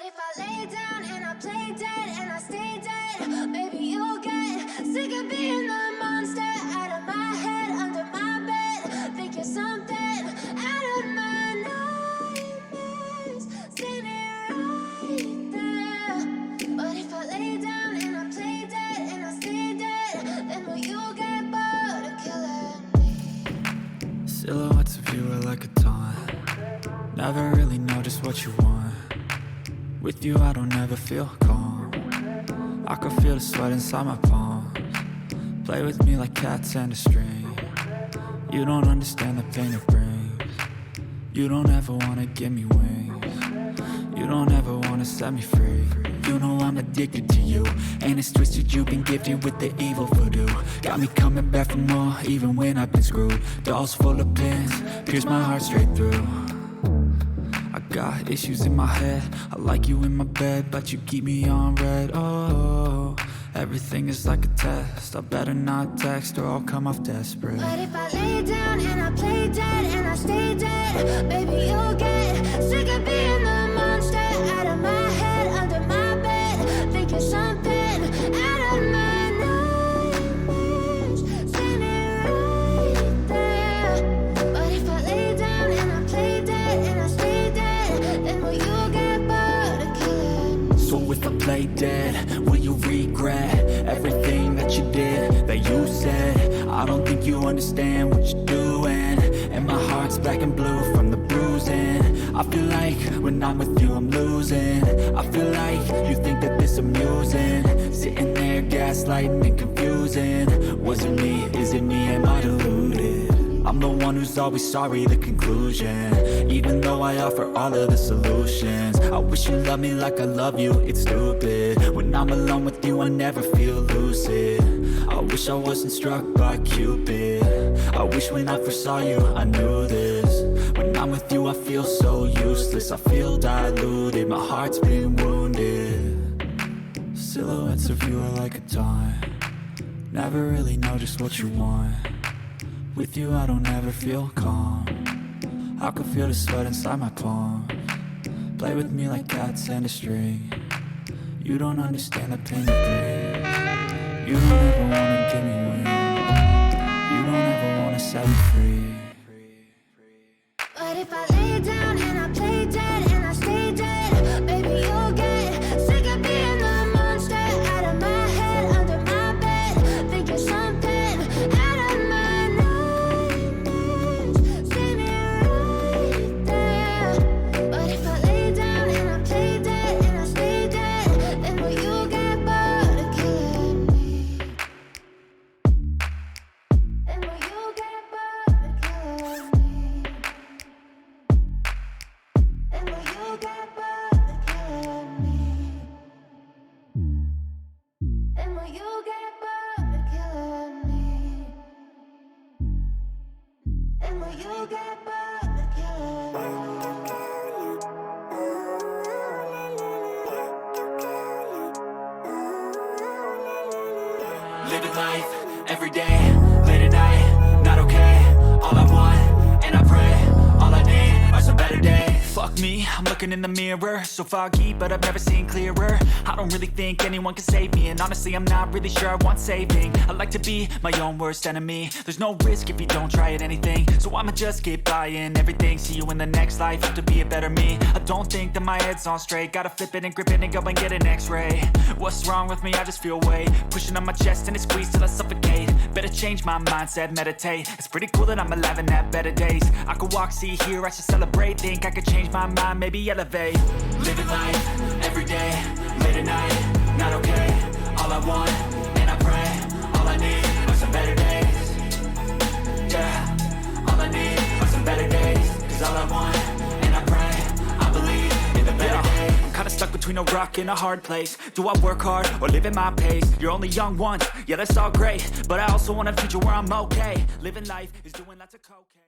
if I lay down and I play dead and I stay dead, maybe you'll get sick of being the monster out of my head, under my bed. Think you're something out of my nightmares, standing right there. But if I lay down and I play dead and I stay dead, then will you get bored of killing me? Silhouettes of you are like a taunt. Never really know just what you want. With you I don't ever feel calm. I can feel the sweat inside my palms. Play with me like cats and a string. You don't understand the pain it brings. You don't ever wanna give me wings. You don't ever wanna set me free. You know I'm addicted to you, and it's twisted. You've been gifted with the evil voodoo. Got me coming back for more, even when I've been screwed. Dolls full of pins, pierce my heart straight through. I got issues in my head. I like you in my bed, but you keep me on red. Oh, everything is like a test. I better not text or I'll come off desperate. But if I lay down and I play dead and I stay dead, baby you'll get sick of being the monster out of my head, under my bed. Think you're something out of my nightmares, standing right there. But if I lay down and I play dead and I stay dead, then will you get bored of killing me? So if I play dead, will you regret everything that you did, that you said? I don't think you understand what you're doing, and my heart's black and blue from the bruising. I feel like when I'm with you I'm losing. I feel like you think that this amusing, sitting there gaslighting and confusing. Was it me? Is it me? Am I deluded? I'm the one who's always sorry, the conclusion. Even though I offer all of the solutions, I wish you loved me like I love you, it's stupid. When I'm alone with you I never feel lucid. I wish I wasn't struck by Cupid. I wish when I first saw you I knew this. When I'm with you I feel so useless. I feel diluted, my heart's been wounded. Silhouettes of you are like a taunt. Never really know just what you want. With you I don't ever feel calm. I can feel the sweat inside my palms. Play with me like cats and a string. You don't understand the pain it brings. You don't ever wanna give me wings. You don't ever wanna set me free. But if I lay down and I play dead and I stay dead, baby you'll get sick of being the monster out of my head, under my bed. Think you're something out of my nightmares, standing right there. But if I lay down and I play dead and I stay dead, then will you get bored of killing me? Then will you get bored of killing me? And will you get bored of killing me? And will you get bored of killing me? And will you get bored of killing me? Living life, every day, late at night, not okay. All I want, and I pray, all I need are some better days. Fuck me, I'm looking in the mirror, so foggy, but I've never seen clearer. I don't really think anyone can save me, and honestly I'm not really sure I want saving. I like to be my own worst enemy. There's no risk if you don't try at anything, so I'ma just keep buying everything. See you in the next life, have to be a better me. I don't think that my head's on straight, gotta flip it and grip it and go and get an x-ray. What's wrong with me? I just feel weight pushing on my chest and it squeezes till I suffocate. Better change my mindset, meditate. It's pretty cool that I'm alive and have better days. I could walk, see, hear, I should celebrate. Think I could change my mind, maybe elevate. Living life, every day, late at night, not okay. All I want, and I pray, all I need are some better days. Yeah, all I need are some better days. Cause all I want, and I pray, I believe in the better days. I'm kinda stuck between a rock and a hard place. Do I work hard or live at my pace? You're only young once, yeah that's all great, but I also want a future where I'm okay. Living life is doing lots of cocaine.